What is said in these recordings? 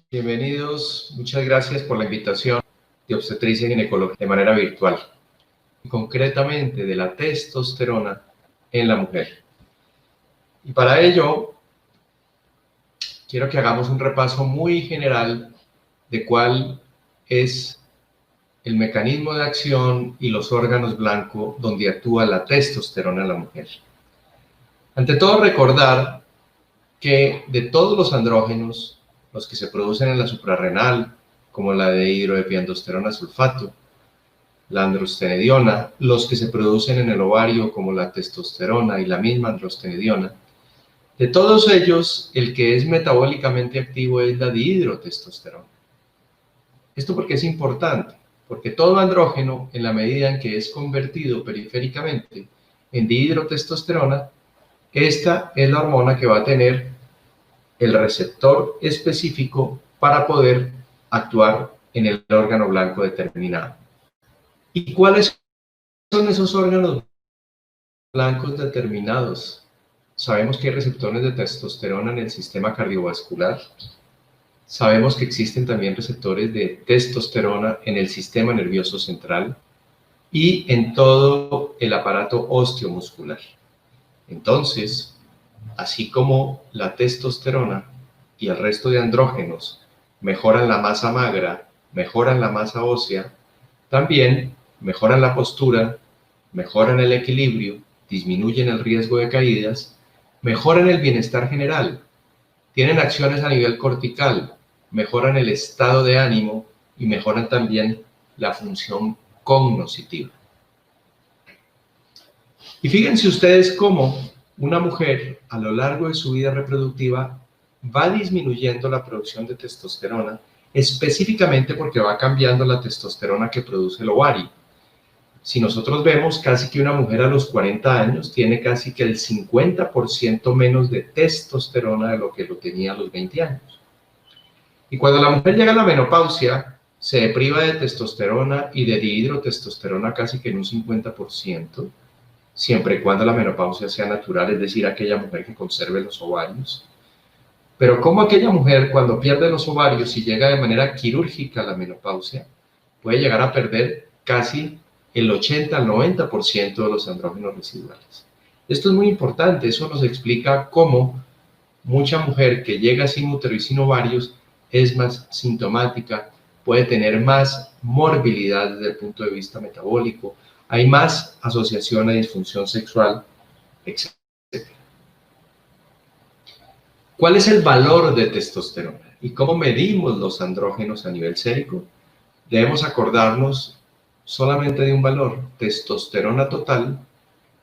Bienvenidos, muchas gracias por la invitación de obstetricia y ginecología de manera virtual, y concretamente de la testosterona en la mujer. Y para ello, quiero que hagamos un repaso muy general de cuál es el mecanismo de acción y los órganos blancos donde actúa la testosterona en la mujer. Ante todo, recordar que de todos los andrógenos, los que se producen en la suprarrenal, como la de hidroepiandrosterona sulfato, la androstenediona, los que se producen en el ovario, como la testosterona y la misma androstenediona, de todos ellos, el que es metabólicamente activo es la dihidrotestosterona. Esto porque es importante, porque todo andrógeno, en la medida en que es convertido periféricamente en dihidrotestosterona, esta es la hormona que va a tener el receptor específico para poder actuar en el órgano blanco determinado. ¿Y cuáles son esos órganos blancos determinados? Sabemos que hay receptores de testosterona en el sistema cardiovascular. Sabemos que existen también receptores de testosterona en el sistema nervioso central y en todo el aparato osteomuscular. Entonces, así como la testosterona y el resto de andrógenos mejoran la masa magra, mejoran la masa ósea, también mejoran la postura, mejoran el equilibrio, disminuyen el riesgo de caídas, mejoran el bienestar general, tienen acciones a nivel cortical, mejoran el estado de ánimo y mejoran también la función cognitiva. Y fíjense ustedes cómo una mujer a lo largo de su vida reproductiva va disminuyendo la producción de testosterona, específicamente porque va cambiando la testosterona que produce el ovario. Si nosotros vemos, casi que una mujer a los 40 años tiene casi que el 50% menos de testosterona de lo que lo tenía a los 20 años. Y cuando la mujer llega a la menopausia, se priva de testosterona y de dihidrotestosterona casi que en un 50%, siempre y cuando la menopausia sea natural, es decir, aquella mujer que conserve los ovarios. Pero como aquella mujer, cuando pierde los ovarios y llega de manera quirúrgica a la menopausia, puede llegar a perder casi el 80 al 90% de los andrógenos residuales. Esto es muy importante, eso nos explica cómo mucha mujer que llega sin útero y sin ovarios es más sintomática, puede tener más morbilidad desde el punto de vista metabólico, hay más asociación a disfunción sexual, etc. ¿Cuál es el valor de testosterona? ¿Y cómo medimos los andrógenos a nivel sérico? Debemos acordarnos solamente de un valor, testosterona total,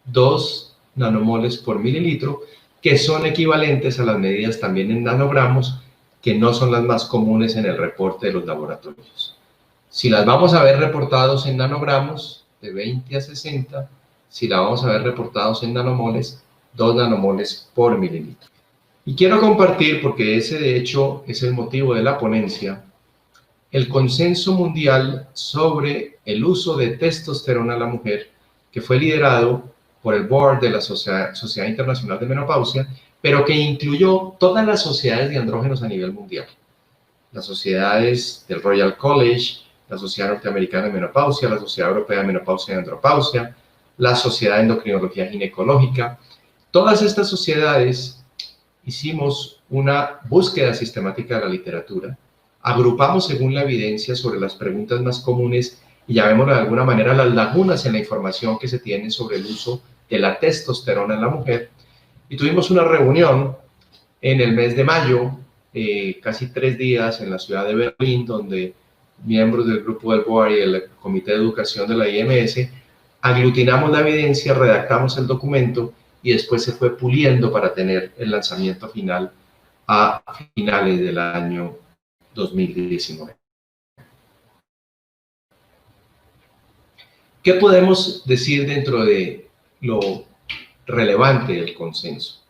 2 nanomoles por mililitro, que son equivalentes a las medidas también en nanogramos, que no son las más comunes en el reporte de los laboratorios. Si las vamos a ver reportados en nanogramos, de 20 a 60, si la vamos a ver reportados en nanomoles, 2 nanomoles por mililitro. Y quiero compartir, porque ese de hecho es el motivo de la ponencia, el consenso mundial sobre el uso de testosterona en la mujer, que fue liderado por el board de la Sociedad Internacional de Menopausia, pero que incluyó todas las sociedades de andrógenos a nivel mundial. Las sociedades del Royal College, la Sociedad Norteamericana de Menopausia, la Sociedad Europea de Menopausia y Andropausia, la Sociedad de Endocrinología Ginecológica. Todas estas sociedades hicimos una búsqueda sistemática de la literatura, agrupamos según la evidencia sobre las preguntas más comunes y llamémoslo de alguna manera las lagunas en la información que se tiene sobre el uso de la testosterona en la mujer. Y tuvimos una reunión en el mes de mayo, casi 3 días en la ciudad de Berlín, donde miembros del grupo del BOAR y el Comité de Educación de la IMS aglutinamos la evidencia, redactamos el documento y después se fue puliendo para tener el lanzamiento final a finales del año 2019. ¿Qué podemos decir dentro de lo relevante del consenso?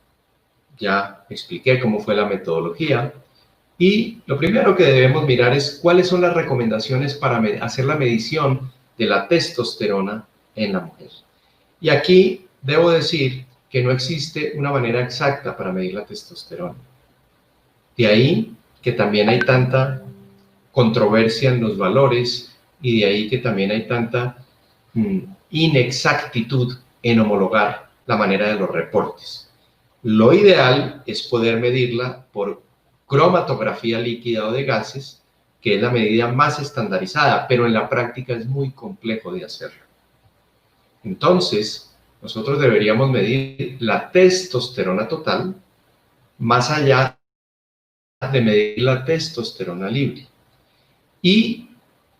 Ya expliqué cómo fue la metodología y lo primero que debemos mirar es cuáles son las recomendaciones para hacer la medición de la testosterona en la mujer. Y aquí debo decir que no existe una manera exacta para medir la testosterona. De ahí que también hay tanta controversia en los valores y de ahí que también hay tanta inexactitud en homologar la manera de los reportes. Lo ideal es poder medirla por cromatografía líquida o de gases, que es la medida más estandarizada, pero en la práctica es muy complejo de hacerlo. Entonces, nosotros deberíamos medir la testosterona total más allá de medir la testosterona libre. Y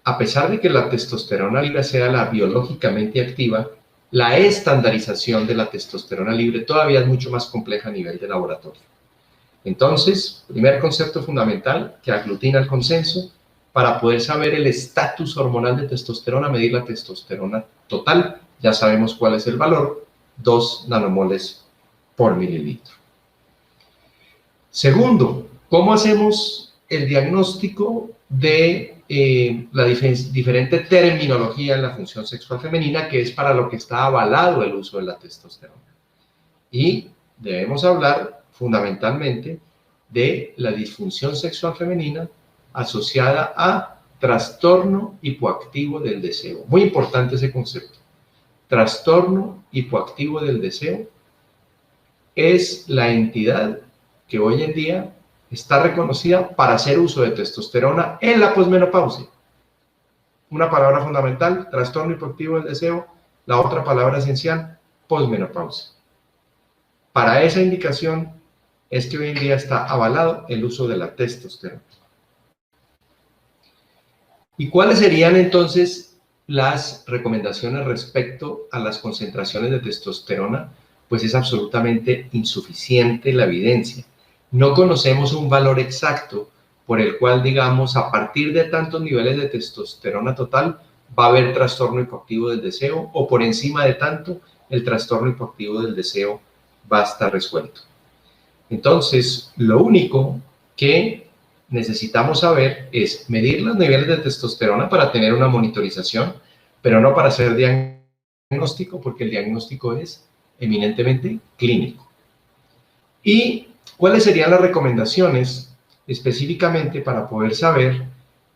a pesar de que la testosterona libre sea la biológicamente activa, la estandarización de la testosterona libre todavía es mucho más compleja a nivel de laboratorio. Entonces, primer concepto fundamental que aglutina el consenso: para poder saber el estatus hormonal de testosterona, medir la testosterona total. Ya sabemos cuál es el valor, 2 nanomoles por mililitro. Segundo, ¿cómo hacemos el diagnóstico de la diferente terminología en la función sexual femenina, que es para lo que está avalado el uso de la testosterona? Y debemos hablar fundamentalmente de la disfunción sexual femenina asociada a trastorno hipoactivo del deseo. Muy importante ese concepto. Trastorno hipoactivo del deseo es la entidad que hoy en día está reconocida para hacer uso de testosterona en la posmenopausia. Una palabra fundamental: trastorno hipoactivo del deseo. La otra palabra esencial: posmenopausia. Para esa indicación es que hoy en día está avalado el uso de la testosterona. ¿Y cuáles serían entonces las recomendaciones respecto a las concentraciones de testosterona? Pues es absolutamente insuficiente la evidencia. No conocemos un valor exacto por el cual, digamos, a partir de tantos niveles de testosterona total va a haber trastorno hipoactivo del deseo, o por encima de tanto el trastorno hipoactivo del deseo va a estar resuelto. Entonces, lo único que necesitamos saber es medir los niveles de testosterona para tener una monitorización, pero no para hacer diagnóstico, porque el diagnóstico es eminentemente clínico. ¿Y cuáles serían las recomendaciones específicamente para poder saber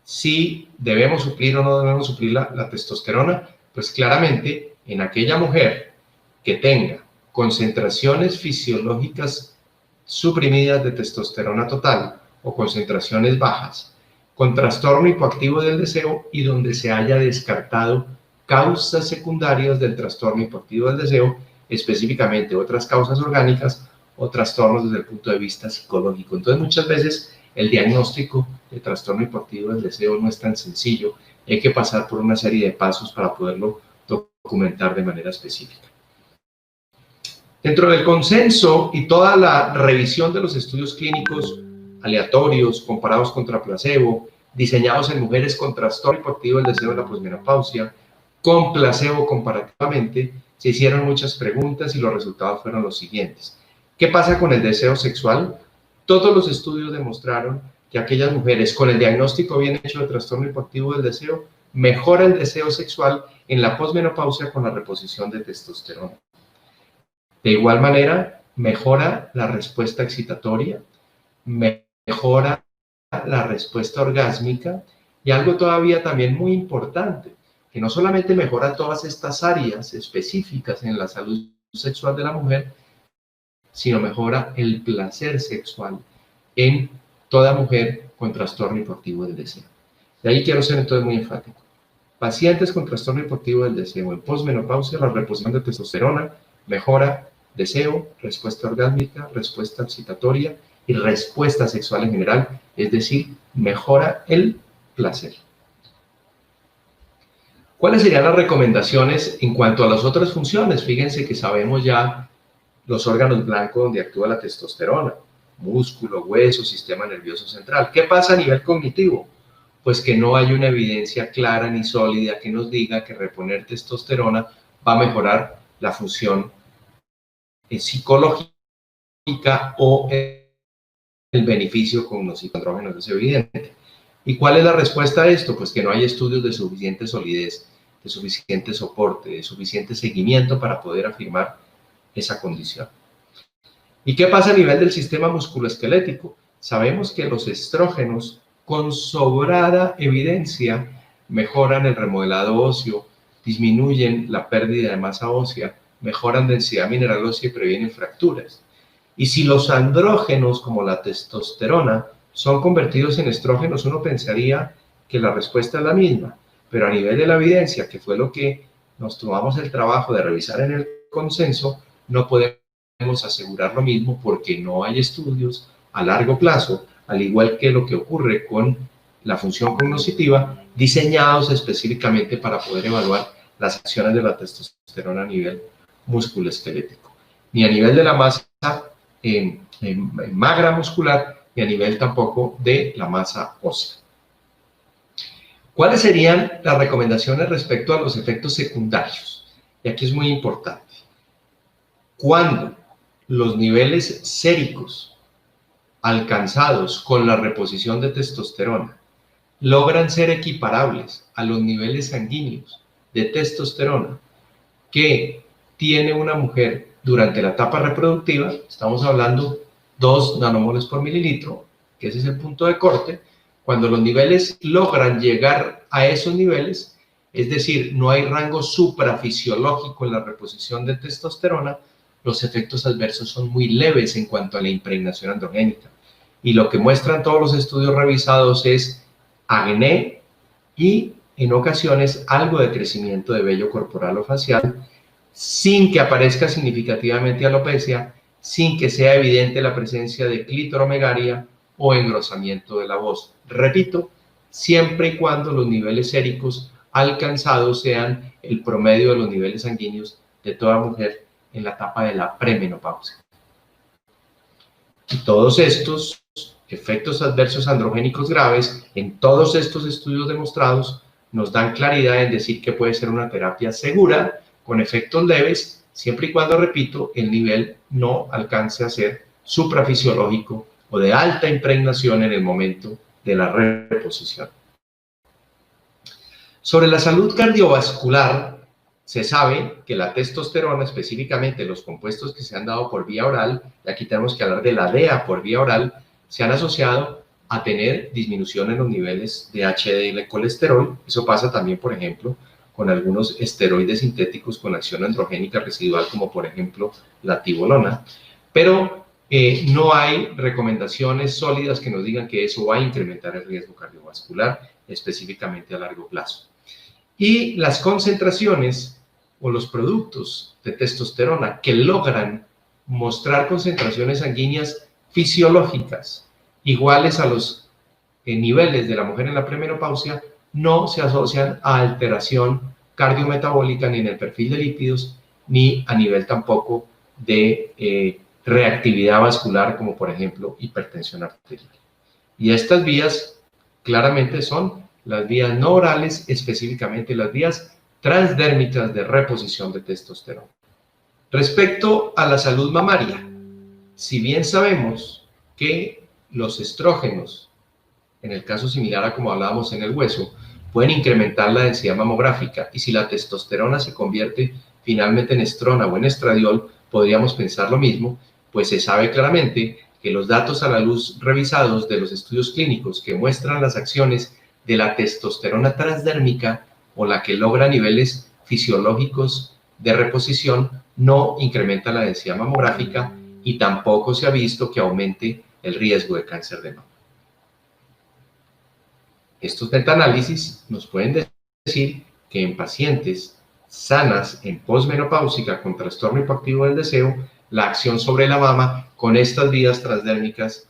si debemos suplir o no debemos suplir la testosterona? Pues claramente, en aquella mujer que tenga concentraciones fisiológicas suprimidas de testosterona total o concentraciones bajas, con trastorno hipoactivo del deseo y donde se haya descartado causas secundarias del trastorno hipoactivo del deseo, específicamente otras causas orgánicas o trastornos desde el punto de vista psicológico. Entonces, muchas veces el diagnóstico de trastorno hipoactivo del deseo no es tan sencillo. Hay que pasar por una serie de pasos para poderlo documentar de manera específica. Dentro del consenso y toda la revisión de los estudios clínicos aleatorios, comparados contra placebo, diseñados en mujeres con trastorno hipoactivo del deseo de la posmenopausia, con placebo comparativamente, se hicieron muchas preguntas y los resultados fueron los siguientes. ¿Qué pasa con el deseo sexual? Todos los estudios demostraron que aquellas mujeres con el diagnóstico bien hecho de trastorno hipoactivo del deseo mejora el deseo sexual en la posmenopausia con la reposición de testosterona. De igual manera, mejora la respuesta excitatoria, mejora la respuesta orgásmica y algo todavía también muy importante, que no solamente mejora todas estas áreas específicas en la salud sexual de la mujer, sino mejora el placer sexual en toda mujer con trastorno hipoactivo del deseo. De ahí quiero ser entonces muy enfático. Pacientes con trastorno hipoactivo del deseo en posmenopausia, la reposición de testosterona mejora deseo, respuesta orgásmica, respuesta excitatoria y respuesta sexual en general, es decir, mejora el placer. ¿Cuáles serían las recomendaciones en cuanto a las otras funciones? Fíjense que sabemos ya los órganos blancos donde actúa la testosterona: músculo, hueso, sistema nervioso central. ¿Qué pasa a nivel cognitivo? Pues que no hay una evidencia clara ni sólida que nos diga que reponer testosterona va a mejorar la función psicológica o el beneficio con los andrógenos, es evidente. ¿Y cuál es la respuesta a esto? Pues que no hay estudios de suficiente solidez, de suficiente soporte, de suficiente seguimiento para poder afirmar esa condición. ¿Y qué pasa a nivel del sistema musculoesquelético? sabemos que los estrógenos con sobrada evidencia mejoran el remodelado óseo, disminuyen la pérdida de masa ósea, mejoran densidad mineral ósea y previenen fracturas. Y si los andrógenos, como la testosterona, son convertidos en estrógenos, uno pensaría que la respuesta es la misma, pero a nivel de la evidencia, que fue lo que nos tomamos el trabajo de revisar en el consenso, no podemos asegurar lo mismo porque no hay estudios a largo plazo, al igual que lo que ocurre con la función cognitiva, diseñados específicamente para poder evaluar las acciones de la testosterona a nivel musculoesquelético, ni a nivel de la masa magra muscular, ni a nivel tampoco de la masa ósea. ¿Cuáles serían las recomendaciones respecto a los efectos secundarios? Y aquí es muy importante. Cuando los niveles séricos alcanzados con la reposición de testosterona logran ser equiparables a los niveles sanguíneos de testosterona que tiene una mujer durante la etapa reproductiva, estamos hablando 2 nanomoles por mililitro, que ese es el punto de corte. Cuando los niveles logran llegar a esos niveles, es decir, no hay rango suprafisiológico en la reposición de testosterona, los efectos adversos son muy leves en cuanto a la impregnación androgénica. Y lo que muestran todos los estudios revisados es acné y en ocasiones algo de crecimiento de vello corporal o facial, sin que aparezca significativamente alopecia, sin que sea evidente la presencia de clitoromegalia o engrosamiento de la voz. Repito, siempre y cuando los niveles séricos alcanzados sean el promedio de los niveles sanguíneos de toda mujer en la etapa de la premenopausia. Y todos estos efectos adversos androgénicos graves, en todos estos estudios demostrados, nos dan claridad en decir que puede ser una terapia segura, con efectos leves, siempre y cuando, repito, el nivel no alcance a ser suprafisiológico o de alta impregnación en el momento de la reposición. Sobre la salud cardiovascular, se sabe que la testosterona, específicamente los compuestos que se han dado por vía oral, y aquí tenemos que hablar de la DEA por vía oral, se han asociado a tener disminución en los niveles de HDL y colesterol. Eso pasa también, por ejemplo, con algunos esteroides sintéticos con acción androgénica residual, como por ejemplo la tibolona. Pero no hay recomendaciones sólidas que nos digan que eso va a incrementar el riesgo cardiovascular, específicamente a largo plazo. Y las concentraciones o los productos de testosterona que logran mostrar concentraciones sanguíneas fisiológicas iguales a los niveles de la mujer en la premenopausia no se asocian a alteración cardiometabólica ni en el perfil de lípidos ni a nivel tampoco de reactividad vascular, como por ejemplo hipertensión arterial. Y estas vías claramente son las vías no orales, específicamente las vías transdérmicas de reposición de testosterona. Respecto a la salud mamaria, si bien sabemos que los estrógenos, en el caso similar a como hablábamos en el hueso, pueden incrementar la densidad mamográfica, y si la testosterona se convierte finalmente en estrona o en estradiol, podríamos pensar lo mismo, pues se sabe claramente que los datos a la luz revisados de los estudios clínicos que muestran las acciones de la testosterona transdérmica o la que logra niveles fisiológicos de reposición no incrementa la densidad mamográfica y tampoco se ha visto que aumente el riesgo de cáncer de mama. Estos metaanálisis nos pueden decir que en pacientes sanas en posmenopáusica con trastorno hipoactivo del deseo, la acción sobre la mama con estas vías transdérmicas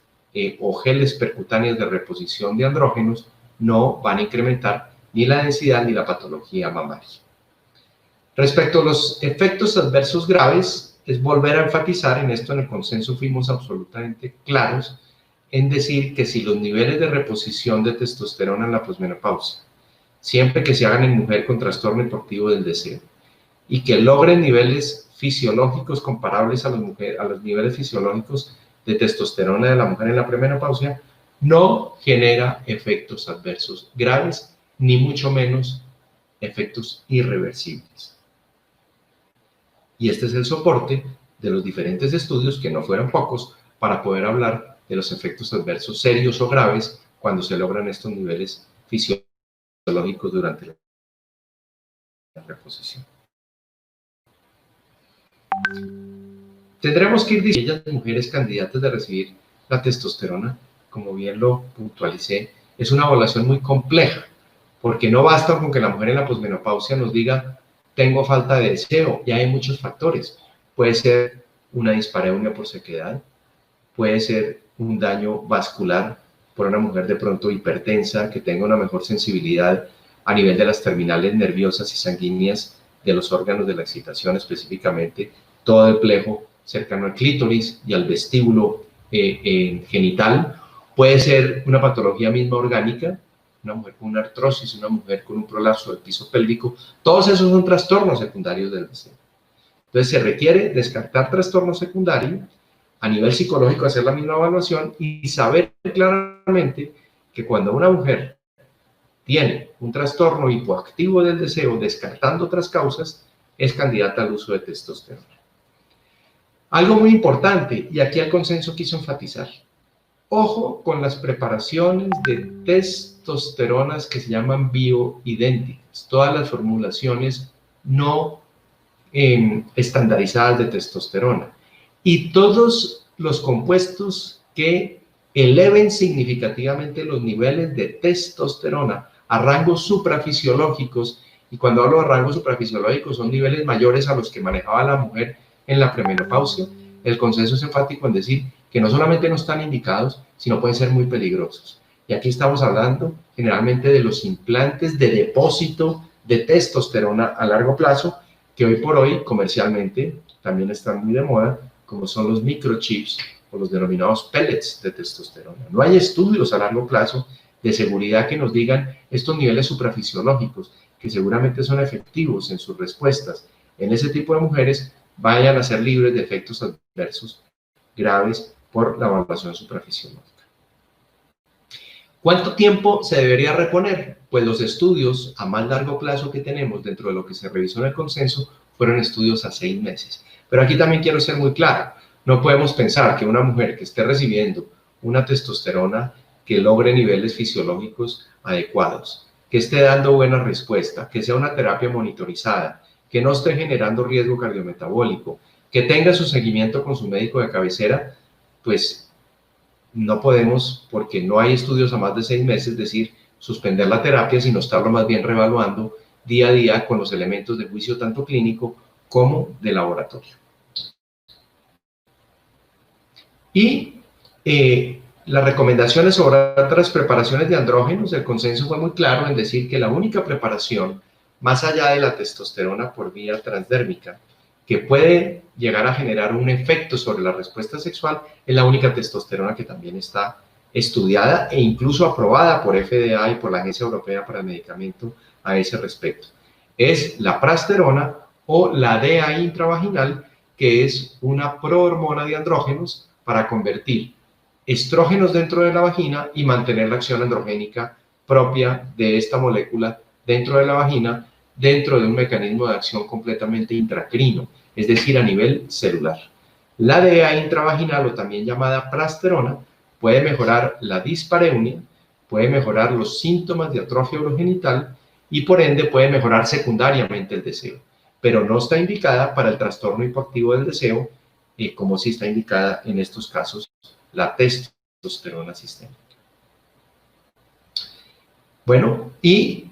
o geles percutáneas de reposición de andrógenos no van a incrementar ni la densidad ni la patología mamaria. Respecto a los efectos adversos graves, es volver a enfatizar, en esto en el consenso fuimos absolutamente claros, en decir que si los niveles de reposición de testosterona en la posmenopausia, siempre que se hagan en mujer con trastorno hipoactivo del deseo, y que logren niveles fisiológicos comparables a los niveles fisiológicos de testosterona de la mujer en la premenopausia, no genera efectos adversos graves, ni mucho menos efectos irreversibles. Y este es el soporte de los diferentes estudios, que no fueron pocos, para poder hablar de los efectos adversos serios o graves cuando se logran estos niveles fisiológicos durante la reposición. Tendremos que ir diciendo aquellas mujeres candidatas de recibir la testosterona, como bien lo puntualicé, es una evaluación muy compleja, porque no basta con que la mujer en la posmenopausia nos diga tengo falta de deseo, ya hay muchos factores. Puede ser una dispareunia por sequedad, puede ser un daño vascular por una mujer de pronto hipertensa que tenga una mejor sensibilidad a nivel de las terminales nerviosas y sanguíneas de los órganos de la excitación, específicamente todo el plejo cercano al clítoris y al vestíbulo genital. Puede ser una patología misma orgánica, una mujer con una artrosis, una mujer con un prolapso del piso pélvico. Todos esos son trastornos secundarios del deseo. Entonces se requiere descartar trastornos secundarios, a nivel psicológico hacer la misma evaluación y saber claramente que cuando una mujer tiene un trastorno hipoactivo del deseo, descartando otras causas, es candidata al uso de testosterona. Algo muy importante, y aquí el consenso quiso enfatizar, ojo con las preparaciones de testosteronas que se llaman bioidénticas, todas las formulaciones no estandarizadas de testosterona y todos los compuestos que eleven significativamente los niveles de testosterona a rangos suprafisiológicos, y cuando hablo de rangos suprafisiológicos son niveles mayores a los que manejaba la mujer en la premenopausia. El consenso es enfático en decir que no solamente no están indicados, sino pueden ser muy peligrosos. Y aquí estamos hablando generalmente de los implantes de depósito de testosterona a largo plazo, que hoy por hoy comercialmente también están muy de moda, como son los microchips o los denominados pellets de testosterona. No hay estudios a largo plazo de seguridad que nos digan estos niveles suprafisiológicos, que seguramente son efectivos en sus respuestas en ese tipo de mujeres, vayan a ser libres de efectos adversos graves por la evaluación suprafisiológica. ¿Cuánto tiempo se debería reponer? Pues los estudios a más largo plazo que tenemos dentro de lo que se revisó en el consenso fueron estudios a 6 meses. Pero aquí también quiero ser muy claro, no podemos pensar que una mujer que esté recibiendo una testosterona que logre niveles fisiológicos adecuados, que esté dando buena respuesta, que sea una terapia monitorizada, que no esté generando riesgo cardiometabólico, que tenga su seguimiento con su médico de cabecera, pues no podemos, porque no hay estudios a más de 6 meses, decir suspender la terapia, sino estarlo más bien reevaluando día a día con los elementos de juicio tanto clínico como de laboratorio. Y las recomendaciones sobre otras preparaciones de andrógenos, el consenso fue muy claro en decir que la única preparación, más allá de la testosterona por vía transdérmica, que puede llegar a generar un efecto sobre la respuesta sexual, es la única testosterona que también está estudiada e incluso aprobada por FDA y por la Agencia Europea para el Medicamento a ese respecto. Es la prasterona o la DA intravaginal, que es una prohormona de andrógenos para convertir estrógenos dentro de la vagina y mantener la acción androgénica propia de esta molécula dentro de la vagina, dentro de un mecanismo de acción completamente intracrino, es decir, a nivel celular. La DA intravaginal, o también llamada prasterona, puede mejorar la dispareunia, puede mejorar los síntomas de atrofia urogenital y por ende puede mejorar secundariamente el deseo, pero no está indicada para el trastorno hipoactivo del deseo, como sí está indicada en estos casos la testosterona sistémica. Bueno, y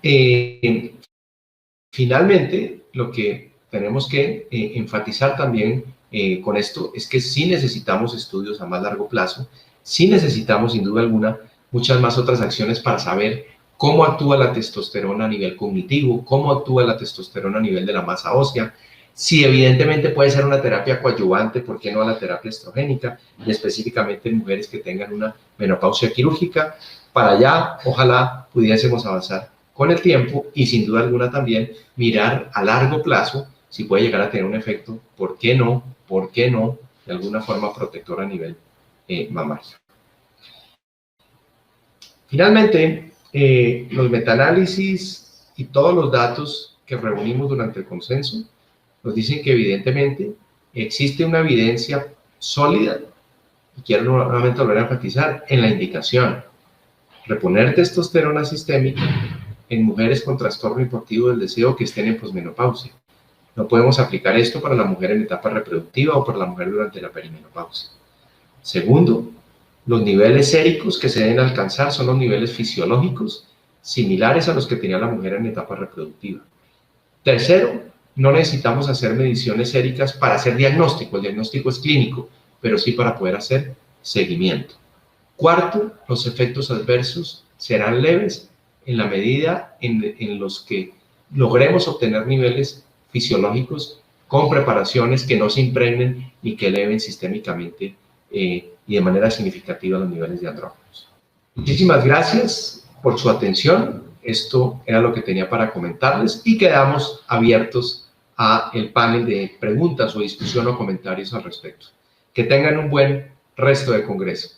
finalmente lo que tenemos que enfatizar también con esto es que sí necesitamos estudios a más largo plazo, sí necesitamos sin duda alguna muchas más otras acciones para saber cómo actúa la testosterona a nivel cognitivo, cómo actúa la testosterona a nivel de la masa ósea, si evidentemente puede ser una terapia coadyuvante, ¿por qué no a la terapia estrogénica? Y específicamente en mujeres que tengan una menopausia quirúrgica. Para allá, ojalá pudiésemos avanzar con el tiempo y sin duda alguna también mirar a largo plazo si puede llegar a tener un efecto, ¿por qué no? De alguna forma protector a nivel mamario. Finalmente, los metaanálisis y todos los datos que reunimos durante el consenso nos dicen que evidentemente existe una evidencia sólida y quiero nuevamente volver a enfatizar en la indicación. Reponer testosterona sistémica en mujeres con trastorno hipoactivo del deseo que estén en posmenopausia. No podemos aplicar esto para la mujer en etapa reproductiva o para la mujer durante la perimenopausia. Segundo, los niveles séricos que se deben alcanzar son los niveles fisiológicos similares a los que tenía la mujer en etapa reproductiva. Tercero, no necesitamos hacer mediciones séricas para hacer diagnóstico. El diagnóstico es clínico, pero sí para poder hacer seguimiento. Cuarto, los efectos adversos serán leves en la medida en los que logremos obtener niveles fisiológicos con preparaciones que no se impregnen y que eleven sistémicamente y de manera significativa los niveles de andrógenos. Muchísimas gracias por su atención. Esto era lo que tenía para comentarles y quedamos abiertos a el panel de preguntas o discusión o comentarios al respecto. Que tengan un buen resto de congreso.